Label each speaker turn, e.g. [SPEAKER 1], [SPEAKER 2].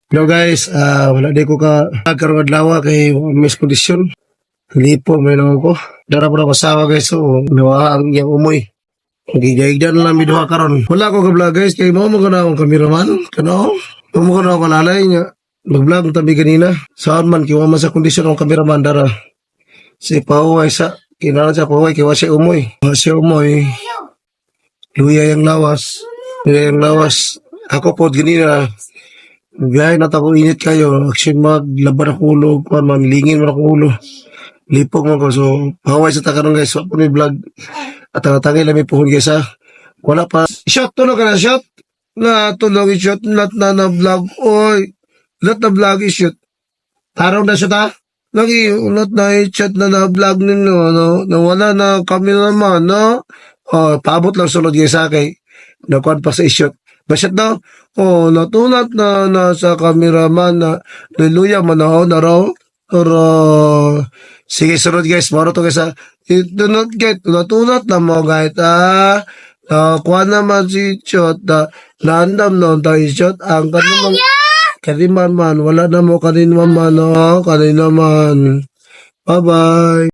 [SPEAKER 1] Hello guys, wala di ko ka nagkaroon adlaw kay miss kondisyon. Lipo may lang ko. Dara po na kasawa guys, so nawaang yang umoy. Gigaydan lang mi duha karon. Wala ko ka vlog guys, kay mo na akong kameraman. Kano? Mo na ako lalay niya. Mag-vlog tabi kanina. Saan man kiwa man sa kondisyon ng kameraman dara. Si Pauway sa kinala sa Pauway kay wa siya umoy. Wa siya umoy. Luya yang lawas. Luya yang lawas. Ako po ganina. Biyahe na tako init kayo. Action maglaban ako ulo. Kuan mamilingin mo ako ulo. Lipog mo ko. So, pahaway sa takarong guys. So, ako may vlog. At tangatangay lang may puhon guys ha. Wala pa. Shot tulog ka na shot. Na tulog i-shot. Lahat na vlog. Oy. Lahat na vlog i-shot. Taraw na shot ha. Lagi, lahat na i-shot na vlog ninyo. No? Nawala na kami naman. No? Oh, paabot lang sunod guys ha. Kay nakuan pa sa i-shot. Basyat daw, natulad na nasa cameraman na liluya manahaw na raw. Pero, sige, sunod guys, maro to guys ha. Ito not get, natulad na mo guys ha. Kuha naman si Chot na naandam noon tayo Chot. Ang kaniman man, wala na mo kaniman man, kanina man. Bye-bye.